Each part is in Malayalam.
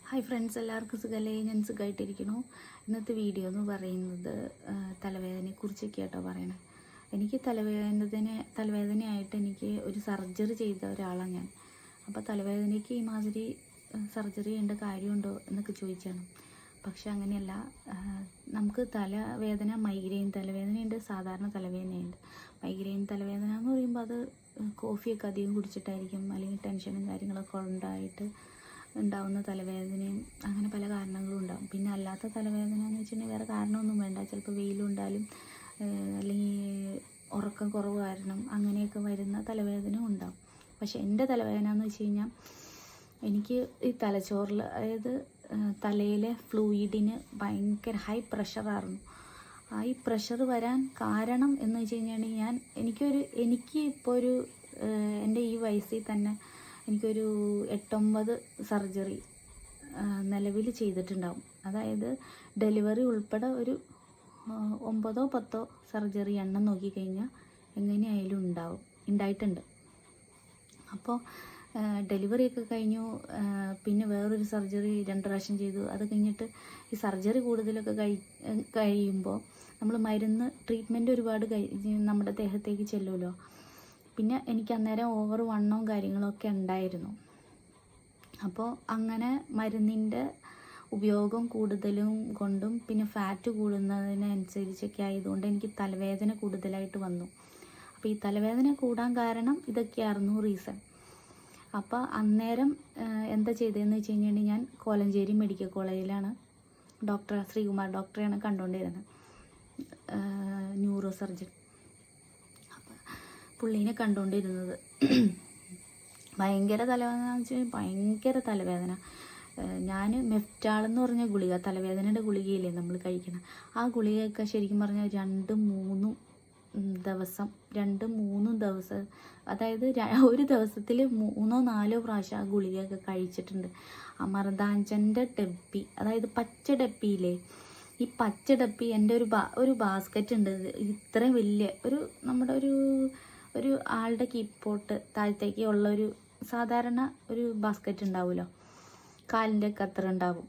ഹായ് ഫ്രണ്ട്സ്, എല്ലാവർക്കും സുഖമല്ലേ? ഞാൻ സുഖമായിട്ടിരിക്കുന്നു. ഇന്നത്തെ വീഡിയോ എന്ന് പറയുന്നത് തലവേദനയെക്കുറിച്ചൊക്കെ ആട്ടോ പറയണേ. എനിക്ക് തലവേദനയായിട്ട് എനിക്ക് ഒരു സർജറി ചെയ്ത ഒരാളാണ് ഞാൻ. അപ്പോൾ തലവേദനയ്ക്ക് ഈ മാതിരി സർജറി ചെയ്യേണ്ട കാര്യമുണ്ടോ എന്നൊക്കെ ചോദിച്ചാണ്. പക്ഷെ അങ്ങനെയല്ല. നമുക്ക് മൈഗ്രെയിൻ തലവേദനയുണ്ട്, സാധാരണ തലവേദനയുണ്ട്. മൈഗ്രെയിൻ തലവേദന എന്ന് പറയുമ്പോൾ അത് കോഫിയൊക്കെ അധികം കുടിച്ചിട്ടായിരിക്കും, അല്ലെങ്കിൽ ടെൻഷനും കാര്യങ്ങളൊക്കെ ഉണ്ടായിട്ട് ഉണ്ടാവുന്ന തലവേദനയും അങ്ങനെ പല കാരണങ്ങളും ഉണ്ടാകും. പിന്നെ അല്ലാത്ത തലവേദന എന്ന് വെച്ചിട്ടുണ്ടെങ്കിൽ വേറെ കാരണമൊന്നും വേണ്ട. ചിലപ്പോൾ വെയിലുണ്ടായാലും അല്ലെങ്കിൽ ഉറക്കം കുറവ് കാരണം അങ്ങനെയൊക്കെ വരുന്ന തലവേദന ഉണ്ടാകും. പക്ഷെ എൻ്റെ തലവേദന എന്ന് വെച്ച് കഴിഞ്ഞാൽ എനിക്ക് ഈ തലച്ചോറിൽ, അതായത് തലയിലെ ഫ്ലൂയിഡിന് ഭയങ്കര ഹൈ പ്രഷറായിരുന്നു. ഈ പ്രഷർ വരാൻ കാരണം എന്ന് വെച്ച് കഴിഞ്ഞാൽ എനിക്ക് ഇപ്പോൾ ഒരു എൻ്റെ ഈ വയസ്സിൽ തന്നെ എനിക്കൊരു 8-9 സർജറി നിലവിൽ ചെയ്തിട്ടുണ്ടാവും. അതായത് ഡെലിവറി ഉൾപ്പെടെ ഒരു 9-10 സർജറി എണ്ണം നോക്കിക്കഴിഞ്ഞാൽ എങ്ങനെയായാലും ഉണ്ടായിട്ടുണ്ട്. അപ്പോൾ ഡെലിവറിയൊക്കെ കഴിഞ്ഞു. പിന്നെ വേറൊരു സർജറി 2 പ്രാവശ്യം ചെയ്തു. അത് കഴിഞ്ഞിട്ട് ഈ സർജറി കൂടുതലൊക്കെ കഴിയുമ്പോൾ നമ്മൾ ട്രീറ്റ്മെൻറ്റ് ഒരുപാട് നമ്മുടെ ദേഹത്തേക്ക് ചെല്ലുമല്ലോ. പിന്നെ എനിക്ക് അന്നേരം ഓവർ വണ്ണവും കാര്യങ്ങളൊക്കെ ഉണ്ടായിരുന്നു. അപ്പോൾ അങ്ങനെ മരുന്നിൻ്റെ ഉപയോഗം കൂടുതലും കൊണ്ടും പിന്നെ ഫാറ്റ് കൂടുന്നതിനനുസരിച്ചൊക്കെ ആയതുകൊണ്ട് എനിക്ക് തലവേദന കൂടുതലായിട്ട് വന്നു. അപ്പോൾ ഈ തലവേദന കൂടാൻ കാരണം ഇതൊക്കെയായിരുന്നു റീസൺ. അപ്പോൾ അന്നേരം എന്താ ചെയ്തതെന്ന് വെച്ച് കഴിഞ്ഞാൽ ഞാൻ കോലഞ്ചേരി മെഡിക്കൽ കോളേജിലാണ് ശ്രീകുമാർ ഡോക്ടറെയാണ് കണ്ടുകൊണ്ടിരുന്നത്, ന്യൂറോ സർജൻ. പുള്ളീനെ കണ്ടുകൊണ്ടിരുന്നത്. ഭയങ്കര തലവേദന എന്ന് വെച്ചാൽ ഭയങ്കര തലവേദന. ഞാൻ മെഫ്റ്റാളെന്ന് പറഞ്ഞ ഗുളിക, തലവേദനയുടെ ഗുളികയില്ലേ നമ്മൾ കഴിക്കണം, ആ ഗുളികയൊക്കെ ശരിക്കും പറഞ്ഞാൽ 2-3 ദിവസം, അതായത് ഒരു ദിവസത്തിൽ 3-4 പ്രാവശ്യം ആ ഗുളികയൊക്കെ കഴിച്ചിട്ടുണ്ട്. അമൃതാഞ്ജൻ്റെ ഡപ്പി, അതായത് പച്ച ഡപ്പിയില്ലേ, ഈ പച്ച ഡപ്പി എൻ്റെ ഒരു ബാസ്ക്കറ്റ് ഉണ്ട്. ഇത്രയും വലിയ നമ്മുടെ ഒരു ആളുടെ കീപ്പോട്ട് താഴത്തേക്ക് ഉള്ള ഒരു സാധാരണ ഒരു ബാസ്ക്കറ്റ് ഉണ്ടാവുമല്ലോ, കാലിൻ്റെ ഒക്കെ അത്ര ഉണ്ടാവും,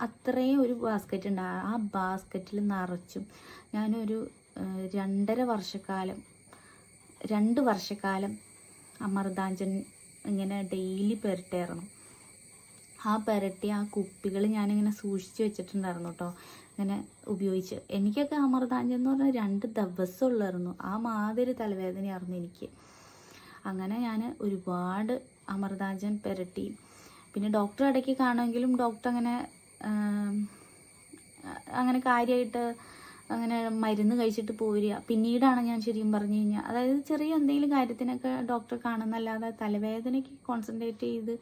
അത്രയും ഒരു ബാസ്ക്കറ്റ് ഉണ്ടാവും. ആ ബാസ്ക്കറ്റിൽ നിറച്ചും ഞാനൊരു 2 വർഷക്കാലം അമൃതാഞ്ജൻ ഇങ്ങനെ ഡെയിലി പുരട്ടായിരുന്നു. ആ കുപ്പികൾ ഞാനിങ്ങനെ സൂക്ഷിച്ച് വെച്ചിട്ടുണ്ടായിരുന്നു കേട്ടോ, ഇങ്ങനെ ഉപയോഗിച്ച്. എനിക്കൊക്കെ അമൃതാഞ്ജൻ എന്ന് പറഞ്ഞാൽ 2 ദിവസം ഉള്ളായിരുന്നു. ആ മാതിരി തലവേദനയായിരുന്നു എനിക്ക്. അങ്ങനെ ഞാൻ ഒരുപാട് അമൃതാഞ്ജൻ പുരട്ടി. പിന്നെ ഡോക്ടർ ഇടയ്ക്ക് കാണുമെങ്കിലും ഡോക്ടർ അങ്ങനെ കാര്യമായിട്ട് അങ്ങനെ മരുന്ന് കഴിച്ചിട്ട് പോരുക. പിന്നീടാണ് ഞാൻ ശരിക്കും പറഞ്ഞു കഴിഞ്ഞാൽ, അതായത് ചെറിയ എന്തെങ്കിലും കാര്യത്തിനൊക്കെ ഡോക്ടറെ കാണുന്നല്ലാതെ തലവേദനയ്ക്ക് കോൺസെൻട്രേറ്റ് ചെയ്ത്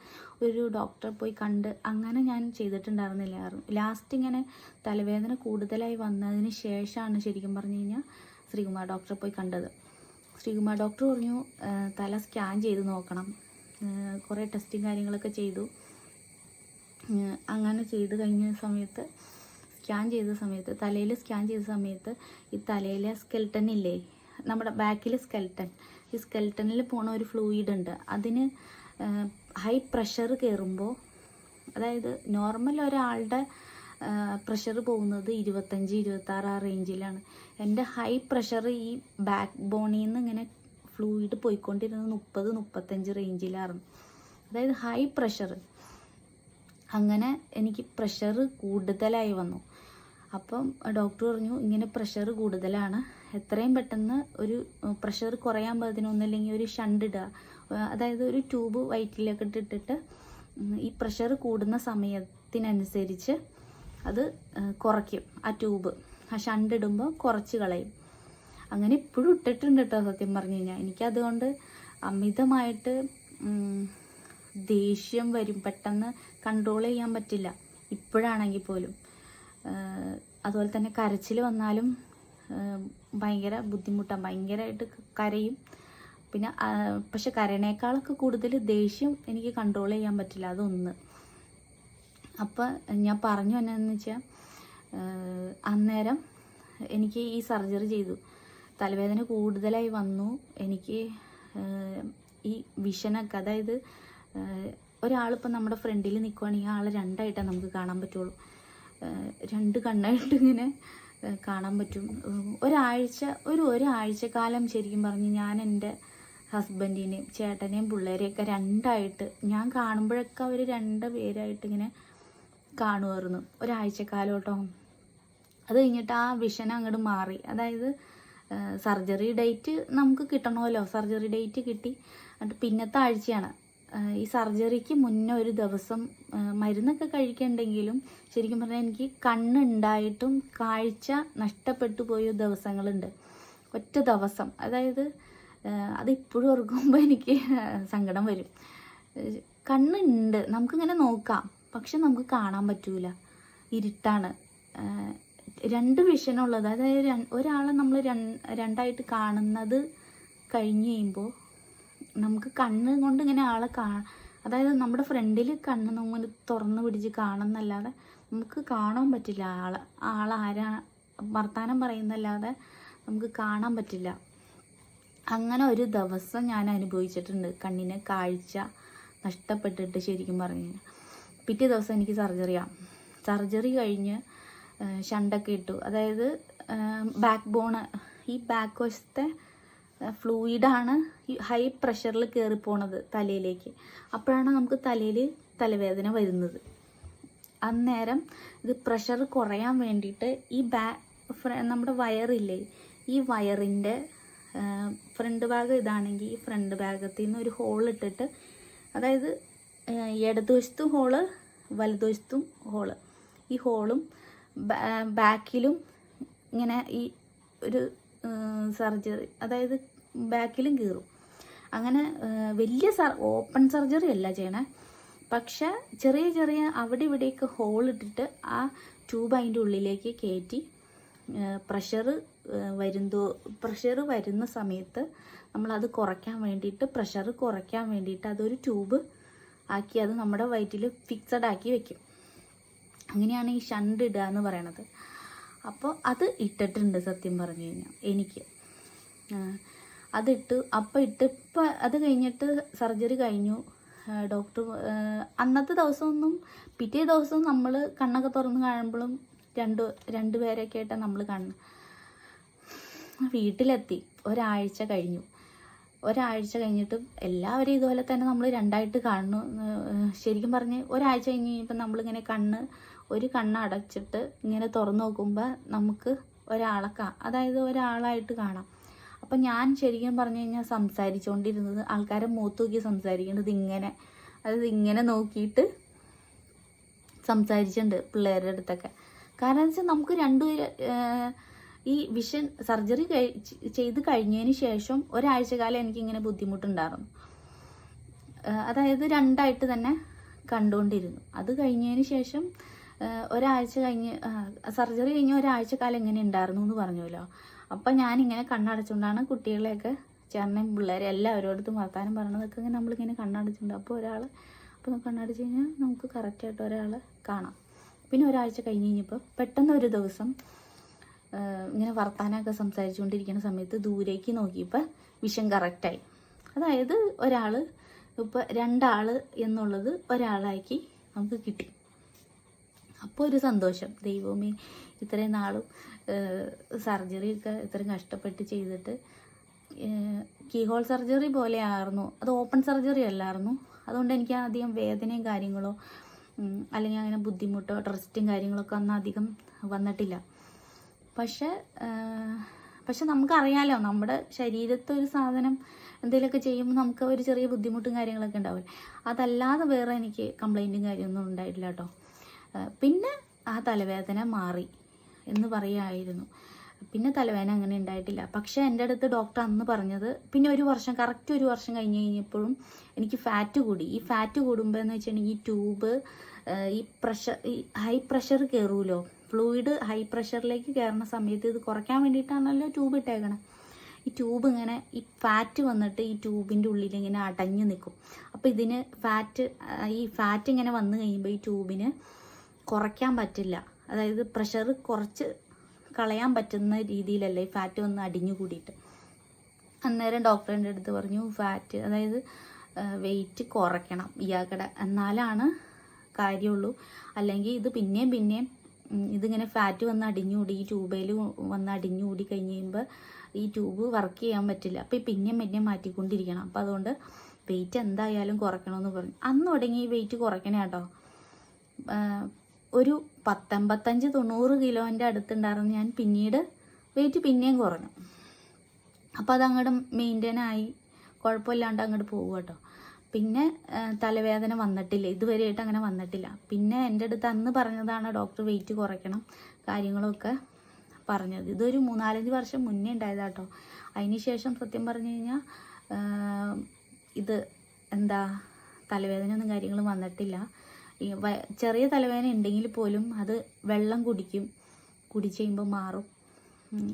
ഒരു ഡോക്ടറെ പോയി കണ്ട് അങ്ങനെ ഞാൻ ചെയ്തിട്ടുണ്ടായിരുന്നില്ലായിരുന്നു. ലാസ്റ്റ് ഇങ്ങനെ തലവേദന കൂടുതലായി വന്നതിന് ശേഷമാണ് ശരിക്കും പറഞ്ഞു കഴിഞ്ഞാൽ ശ്രീകുമാർ ഡോക്ടറെ പോയി കണ്ടത്. ശ്രീകുമാർ ഡോക്ടർ പറഞ്ഞു തല സ്കാൻ ചെയ്ത് നോക്കണം. കുറേ ടെസ്റ്റും കാര്യങ്ങളൊക്കെ ചെയ്തു. അങ്ങനെ ചെയ്ത് കഴിഞ്ഞ സമയത്ത് തലയിൽ സ്കാൻ ചെയ്ത സമയത്ത് ഈ തലയിലെ സ്കെൽട്ടൻ ഇല്ലേ, നമ്മുടെ ബാക്കിലെ സ്കെൽട്ടൻ, ഈ സ്കെൽട്ടനിൽ പോണ ഒരു ഫ്ലൂയിഡ് ഉണ്ട്. അതിന് ഹൈ പ്രഷർ കയറുമ്പോൾ, അതായത് നോർമൽ ഒരാളുടെ പ്രഷർ പോകുന്നത് 25-26 ആ റേഞ്ചിലാണ്. എൻ്റെ ഹൈ പ്രഷർ ഈ ബാക്ക് ബോണിൽ നിന്ന് ഇങ്ങനെ ഫ്ലൂയിഡ് പോയിക്കൊണ്ടിരുന്നത് 30-35 റേഞ്ചിലായിരുന്നു. അതായത് ഹൈ പ്രഷർ. അങ്ങനെ എനിക്ക് പ്രഷർ കൂടുതലായി വന്നു. അപ്പം ഡോക്ടർ പറഞ്ഞു ഇങ്ങനെ പ്രഷർ കൂടുതലാണ്, എത്രയും പെട്ടെന്ന് ഒരു പ്രഷർ കുറയാൻ പാകത്തിന് ഒന്നല്ലെങ്കിൽ ഒരു ഷണ്ട് ഇടുക, അതായത് ഒരു ട്യൂബ് വയറ്റിലേക്ക് ഇട്ടിട്ട് ഈ പ്രഷർ കൂടുന്ന സമയത്തിനനുസരിച്ച് അത് കുറയ്ക്കും. ആ ട്യൂബ്, ആ ഷണ്ട് ഇടുമ്പോൾ കുറച്ച് കളയും. അങ്ങനെ ഇപ്പോഴും ഇട്ടിട്ടുണ്ട് കേട്ടോ. സത്യം പറഞ്ഞു കഴിഞ്ഞാൽ എനിക്കതുകൊണ്ട് അമിതമായിട്ട് ദേഷ്യം വരും, പെട്ടെന്ന് കൺട്രോൾ ചെയ്യാൻ പറ്റില്ല ഇപ്പോഴാണെങ്കിൽ പോലും. അതുപോലെ തന്നെ കരച്ചിൽ വന്നാലും ഭയങ്കര ബുദ്ധിമുട്ടാണ്, ഭയങ്കരമായിട്ട് കരയും. പിന്നെ പക്ഷെ കരയണേക്കാളൊക്കെ കൂടുതൽ ദേഷ്യം എനിക്ക് കൺട്രോൾ ചെയ്യാൻ പറ്റില്ല, അതൊന്ന്. അപ്പം ഞാൻ പറഞ്ഞു എന്നാന്ന് വെച്ചാൽ, അന്നേരം എനിക്ക് ഈ സർജറി ചെയ്തു, തലവേദന കൂടുതലായി വന്നു. എനിക്ക് ഈ വിഷനൊക്കെ, അതായത് ഒരാളിപ്പോൾ നമ്മുടെ ഫ്രണ്ടിൽ നിൽക്കുകയാണെങ്കിൽ ആളെ രണ്ടായിട്ടാണ് നമുക്ക് കാണാൻ പറ്റുള്ളൂ. രണ്ട് കണ്ണായിട്ട് ഇങ്ങനെ കാണാൻ പറ്റും. ഒരാഴ്ച കാലം ശരിക്കും പറഞ്ഞ് ഞാൻ എൻ്റെ ഹസ്ബൻഡിനെയും ചേട്ടനെയും പിള്ളേരെയൊക്കെ രണ്ടായിട്ട് ഞാൻ കാണുമ്പോഴൊക്കെ അവർ രണ്ട് പേരായിട്ട് ഇങ്ങനെ കാണുമായിരുന്നു ഒരാഴ്ചക്കാലം കേട്ടോ. അത് കഴിഞ്ഞിട്ട് ആ വിഷൻ അങ്ങോട്ട് മാറി. അതായത് സർജറി ഡേറ്റ് നമുക്ക് കിട്ടണമല്ലോ. സർജറി ഡേറ്റ് കിട്ടി. എന്നിട്ട് പിന്നത്തെ ആഴ്ചയാണ്. ഈ സർജറിക്ക് മുന്നേ ഒരു ദിവസം മരുന്നൊക്കെ കഴിക്കണ്ടെങ്കിലും ശരിക്കും പറഞ്ഞാൽ എനിക്ക് കണ്ണുണ്ടായിട്ടും കാഴ്ച നഷ്ടപ്പെട്ടു പോയ ദിവസങ്ങളുണ്ട്. ഒറ്റ ദിവസം. അതായത് അതിപ്പോഴും ഓർക്കുമ്പോൾ എനിക്ക് സങ്കടം വരും. കണ്ണുണ്ട്, നമുക്കിങ്ങനെ നോക്കാം, പക്ഷെ നമുക്ക് കാണാൻ പറ്റൂല, ഇരുട്ടാണ്. രണ്ട് വിഷനുള്ളത്. അതായത് ഒരാളെ നമ്മൾ രണ്ടായിട്ട് കാണുന്നത് കഴിഞ്ഞ് കഴിയുമ്പോൾ നമുക്ക് കണ്ണ് കൊണ്ട് ഇങ്ങനെ ആളെ അതായത് നമ്മുടെ ഫ്രണ്ടിൽ കണ്ണ് നമ്മൾ തുറന്ന് പിടിച്ച് കാണുന്നല്ലാതെ നമുക്ക് കാണാൻ പറ്റില്ല. ആളാരാ വർത്താനം പറയുന്നല്ലാതെ നമുക്ക് കാണാൻ പറ്റില്ല. അങ്ങനെ ഒരു ദിവസം ഞാൻ അനുഭവിച്ചിട്ടുണ്ട്. കണ്ണിന് കാഴ്ച നഷ്ടപ്പെട്ടിട്ട് ശരിക്കും പറഞ്ഞു. പിറ്റേ ദിവസം എനിക്ക് സർജറി കഴിഞ്ഞ് ഷണ്ടൊക്കെ ഇട്ടു. അതായത് ബാക്ക് ബോണ്, ഈ ബാക്ക് വശത്തെ ഫ്ലൂയിഡാണ് ഈ ഹൈ പ്രഷറിൽ കയറിപ്പോണത് തലയിലേക്ക്. അപ്പോഴാണ് നമുക്ക് തലവേദന വരുന്നത്. അന്നേരം ഇത് പ്രഷർ കുറയാൻ വേണ്ടിയിട്ട് ഈ നമ്മുടെ വയറില്ലേ, ഈ വയറിൻ്റെ ഫ്രണ്ട് ഭാഗം ഇതാണെങ്കിൽ ഈ ഫ്രണ്ട് ഭാഗത്തിൽ നിന്ന് ഒരു ഹോൾ ഇട്ടിട്ട്, അതായത് ഇടതുവശത്തും ഹോള് വലതുവശത്തും ഹോള്, ഈ ഹോളും ബാക്കിലും ഇങ്ങനെ ഈ ഒരു സർജറി, അതായത് ബാക്കിലും കീറും. അങ്ങനെ വലിയ ഓപ്പൺ സർജറി അല്ല ചെയ്യണേ, പക്ഷെ ചെറിയ അവിടെ ഇവിടെയൊക്കെ ഹോൾ ഇട്ടിട്ട് ആ ട്യൂബ് അതിൻ്റെ ഉള്ളിലേക്ക് കയറ്റി പ്രഷർ വരുന്ന സമയത്ത് നമ്മളത് കുറയ്ക്കാൻ വേണ്ടിയിട്ട്, പ്രഷർ കുറയ്ക്കാൻ വേണ്ടിയിട്ട് അതൊരു ട്യൂബ് ആക്കി അത് നമ്മുടെ വയറ്റിൽ ഫിക്സഡ് ആക്കി വെക്കും. അങ്ങനെയാണ് ഈ ഷണ്ട് ഇടുക എന്ന് പറയണത്. അപ്പോൾ അത് ഇട്ടിട്ടുണ്ട് സത്യം പറഞ്ഞു കഴിഞ്ഞാൽ എനിക്ക്. അതിട്ട് ഇപ്പം അത് കഴിഞ്ഞിട്ട് സർജറി കഴിഞ്ഞു. ഡോക്ടർ അന്നത്തെ ദിവസമൊന്നും, പിറ്റേ ദിവസം നമ്മൾ കണ്ണൊക്കെ തുറന്ന് കാണുമ്പോഴും രണ്ട് പേരൊക്കെ ആയിട്ടാണ് നമ്മൾ കാണുന്നത്. വീട്ടിലെത്തി ഒരാഴ്ച കഴിഞ്ഞിട്ട് എല്ലാവരും ഇതുപോലെ തന്നെ നമ്മൾ രണ്ടായിട്ട് കാണുന്നു. ശരിക്കും പറഞ്ഞ് ഒരാഴ്ച കഴിഞ്ഞ് കഴിഞ്ഞപ്പോൾ നമ്മളിങ്ങനെ ഒരു കണ്ണ് അടച്ചിട്ട് ഇങ്ങനെ തുറന്നു നോക്കുമ്പോൾ നമുക്ക് അതായത് ഒരാളായിട്ട് കാണാം. അപ്പം ഞാൻ ശരിക്കും പറഞ്ഞു കഴിഞ്ഞാൽ സംസാരിച്ചുകൊണ്ടിരുന്നത് ആൾക്കാരെ മുഖത്ത് നോക്കി സംസാരിക്കേണ്ടത് ഇങ്ങനെ നോക്കിയിട്ട് സംസാരിച്ചിട്ടുണ്ട് പിള്ളേരുടെ അടുത്തൊക്കെ. കാരണം എന്ന് വെച്ചാൽ നമുക്ക് ഈ വിഷൻ സർജറി ചെയ്ത് കഴിഞ്ഞതിന് ശേഷം ഒരാഴ്ച കാലം എനിക്കിങ്ങനെ ബുദ്ധിമുട്ടുണ്ടായിരുന്നു. അതായത് രണ്ടായിട്ട് തന്നെ കണ്ടുകൊണ്ടിരുന്നു. അത് കഴിഞ്ഞതിന് ശേഷം ഒരാഴ്ച കഴിഞ്ഞ് സർജറി കഴിഞ്ഞ് ഒരാഴ്ച കാലം എങ്ങനെ ഉണ്ടായിരുന്നു എന്ന് പറഞ്ഞല്ലോ. അപ്പം ഞാനിങ്ങനെ കണ്ണടച്ചുകൊണ്ടാണ് കുട്ടികളെയൊക്കെ ചേർന്നേം പിള്ളേരെ എല്ലാവരോടത്തും വർത്താനം പറയണതൊക്കെ ഇങ്ങനെ നമ്മളിങ്ങനെ കണ്ണടച്ചിട്ടുണ്ട്. അപ്പോൾ കണ്ണടച്ച് കഴിഞ്ഞാൽ നമുക്ക് കറക്റ്റായിട്ട് ഒരാളെ കാണാം. പിന്നെ ഒരാഴ്ച കഴിഞ്ഞ് കഴിഞ്ഞപ്പോൾ പെട്ടെന്ന് ഒരു ദിവസം ഇങ്ങനെ വർത്താനമൊക്കെ സംസാരിച്ചുകൊണ്ടിരിക്കുന്ന സമയത്ത് ദൂരേക്ക് നോക്കിയപ്പോൾ വിഷൻ കറക്റ്റായി. അതായത് ഇപ്പോൾ 2 ആൾ എന്നുള്ളത് ഒരാളാക്കി നമുക്ക് കിട്ടി. അപ്പോൾ ഒരു സന്തോഷം. ദൈവമേ, ഇത്രയും നാളും സർജറിയൊക്കെ ഇത്രയും കഷ്ടപ്പെട്ട് ചെയ്തിട്ട് കീഹോൾ സർജറി പോലെ ആയിരുന്നു. അത് ഓപ്പൺ സർജറി അല്ലായിരുന്നു. അതുകൊണ്ട് എനിക്ക് അധികം വേദനയും കാര്യങ്ങളോ അല്ലെങ്കിൽ അങ്ങനെ ബുദ്ധിമുട്ടോ ട്രസ്റ്റും കാര്യങ്ങളൊക്കെ ഒന്നും അധികം വന്നിട്ടില്ല. പക്ഷെ നമുക്കറിയാലോ, നമ്മുടെ ശരീരത്തെ ഒരു സാധനം എന്തെങ്കിലുമൊക്കെ ചെയ്യുമ്പോൾ നമുക്ക് ഒരു ചെറിയ ബുദ്ധിമുട്ടും കാര്യങ്ങളൊക്കെ ഉണ്ടാവില്ല. അതല്ലാതെ വേറെ എനിക്ക് കംപ്ലൈൻറ്റും കാര്യമൊന്നും ഉണ്ടായിട്ടില്ല കേട്ടോ. പിന്നെ ആ തലവേദന മാറി എന്ന് പറയുമായിരുന്നു. പിന്നെ തലവേദന അങ്ങനെ ഉണ്ടായിട്ടില്ല. പക്ഷേ എൻ്റെ അടുത്ത് ഡോക്ടർ അന്ന് പറഞ്ഞത്, പിന്നെ കറക്റ്റ് ഒരു വർഷം കഴിഞ്ഞ് കഴിഞ്ഞപ്പോഴും എനിക്ക് ഫാറ്റ് കൂടി. ഈ ഫാറ്റ് കൂടുമ്പോൾ എന്ന് വെച്ചിട്ടുണ്ടെങ്കിൽ ഈ ട്യൂബ് ഈ ഹൈ പ്രഷർ കയറുമല്ലോ, ഫ്ലൂയിഡ് ഹൈ പ്രഷറിലേക്ക് കയറുന്ന സമയത്ത് ഇത് കുറയ്ക്കാൻ വേണ്ടിയിട്ടാണല്ലോ ട്യൂബ് ഇട്ടേക്കണം. ഈ ട്യൂബ് ഇങ്ങനെ ഈ ഫാറ്റ് വന്നിട്ട് ഈ ട്യൂബിൻ്റെ ഉള്ളിൽ ഇങ്ങനെ അടഞ്ഞു നിൽക്കും. അപ്പോൾ ഇതിന് ഈ ഫാറ്റ് ഇങ്ങനെ വന്നു കഴിയുമ്പോൾ ഈ ട്യൂബിന് കുറയ്ക്കാൻ പറ്റില്ല. അതായത് പ്രഷർ കുറച്ച് കളയാൻ പറ്റുന്ന രീതിയിലല്ല ഈ ഫാറ്റ് വന്ന് അടിഞ്ഞു കൂടിയിട്ട്. അന്നേരം ഡോക്ടറിൻ്റെ അടുത്ത് പറഞ്ഞു ഫാറ്റ്, അതായത് വെയിറ്റ് കുറയ്ക്കണം ഇയാൾക്കടെ, എന്നാലാണ് കാര്യമുള്ളൂ. അല്ലെങ്കിൽ ഇത് പിന്നെയും ഇതിങ്ങനെ ഫാറ്റ് വന്ന് അടിഞ്ഞുകൂടി, ഈ ട്യൂബയിൽ വന്ന് അടിഞ്ഞുകൂടി കഴിഞ്ഞ് കഴിയുമ്പോൾ ഈ ട്യൂബ് വർക്ക് ചെയ്യാൻ പറ്റില്ല. അപ്പോൾ പിന്നെയും മാറ്റിക്കൊണ്ടിരിക്കണം. അപ്പോൾ അതുകൊണ്ട് വെയിറ്റ് എന്തായാലും കുറയ്ക്കണമെന്ന് പറഞ്ഞു. അന്ന് തുടങ്ങി വെയിറ്റ് കുറയ്ക്കണേ കേട്ടോ. ഒരു 85-90 കിലോൻ്റെ അടുത്തുണ്ടായിരുന്നു ഞാൻ. പിന്നീട് വെയിറ്റ് പിന്നെയും കുറഞ്ഞു. അപ്പോൾ അതങ്ങോട്ട് മെയിൻറ്റെയിൻ ആയി, കുഴപ്പമില്ലാണ്ട് അങ്ങോട്ട് പോകും കേട്ടോ. പിന്നെ തലവേദന വന്നിട്ടില്ല, ഇതുവരെയായിട്ട് അങ്ങനെ വന്നിട്ടില്ല. പിന്നെ എൻ്റെ അടുത്ത് അന്ന് പറഞ്ഞതാണ് ഡോക്ടർ വെയിറ്റ് കുറയ്ക്കണം കാര്യങ്ങളൊക്കെ പറഞ്ഞത്. ഇതൊരു 3-4 വർഷം മുന്നേ ഉണ്ടായതാട്ടോ. അതിന് ശേഷം സത്യം പറഞ്ഞു കഴിഞ്ഞാൽ ഇത് തലവേദനയൊന്നും കാര്യങ്ങളും വന്നിട്ടില്ല. ഈ ചെറിയ തലവേദന ഉണ്ടെങ്കിൽ പോലും അത് വെള്ളം കുടിച്ച് കഴിയുമ്പോൾ മാറും.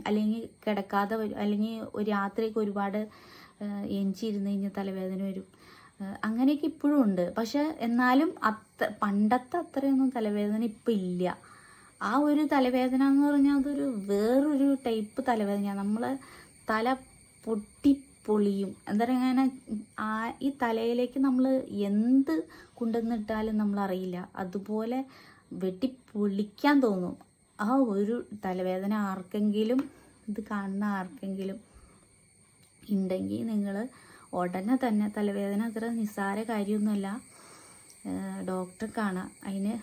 അല്ലെങ്കിൽ കിടക്കാതെ വരും, അല്ലെങ്കിൽ ഒരു രാത്രിയൊക്കെ ഒരുപാട് എഞ്ചിരുന്ന് കഴിഞ്ഞാൽ തലവേദന വരും. അങ്ങനെയൊക്കെ ഇപ്പോഴും ഉണ്ട്. പക്ഷെ എന്നാലും പണ്ടത്തെ അത്രയൊന്നും തലവേദന ഇപ്പം ഇല്ല. ആ ഒരു തലവേദന എന്ന് പറഞ്ഞാൽ അതൊരു വേറൊരു ടൈപ്പ് തലവേദനയാണ്. നമ്മളെ തല പൊട്ടിപ്പൊളിയും. എന്താ പറയുക, അങ്ങനെ ഈ തലയിലേക്ക് നമ്മൾ എന്ത് കൊണ്ടുവന്നിട്ടാലും നമ്മളറിയില്ല, അതുപോലെ വെട്ടിപ്പൊളിക്കാൻ തോന്നും. ആ ഒരു തലവേദന ആർക്കെങ്കിലും, ഇത് കാണുന്ന ആർക്കെങ്കിലും ഉണ്ടെങ്കിൽ നിങ്ങൾ ഉടനെ തന്നെ, തലവേദന അത്ര നിസ്സാര കാര്യമൊന്നുമല്ല, ഡോക്ടറെ കാണാം. അതിന്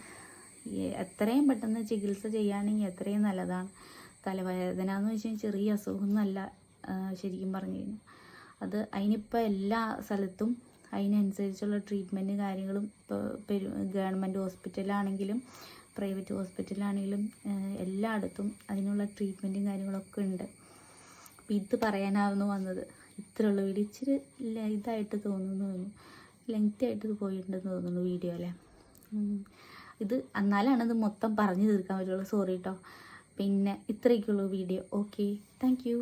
എത്രയും പെട്ടെന്ന് ചികിത്സ ചെയ്യുകയാണെങ്കിൽ എത്രയും നല്ലതാണ്. തലവേദന എന്ന് വെച്ചാൽ ചെറിയ അസുഖമൊന്നുമല്ല ശരിക്കും പറഞ്ഞു കഴിഞ്ഞാൽ. അതിനിപ്പോൾ എല്ലാ സ്ഥലത്തും അതിനനുസരിച്ചുള്ള ട്രീറ്റ്മെൻറ്റ് കാര്യങ്ങളും, ഇപ്പോൾ ഗവൺമെൻറ് ഹോസ്പിറ്റലാണെങ്കിലും പ്രൈവറ്റ് ഹോസ്പിറ്റലാണെങ്കിലും എല്ലായിടത്തും അതിനുള്ള ട്രീറ്റ്മെൻറ്റും കാര്യങ്ങളൊക്കെ ഉണ്ട്. അപ്പം ഇത് പറയാനാവുന്നു വന്നത്. ഇത്രയുള്ള വീഡിയോ ഇച്ചിരി ഇതായിട്ട് തോന്നുന്നു, ലെങ്തി ആയിട്ട് പോയിട്ടുണ്ടെന്ന് തോന്നുന്നു വീഡിയോ അല്ലേ. ഇത് എന്നാലാണ് ഇത് മൊത്തം പറഞ്ഞു തീർക്കാൻ പറ്റുള്ളൂ. സോറി കേട്ടോ. പിന്നെ ഇത്രയൊക്കെയുള്ളൂ വീഡിയോ. Okay, thank you.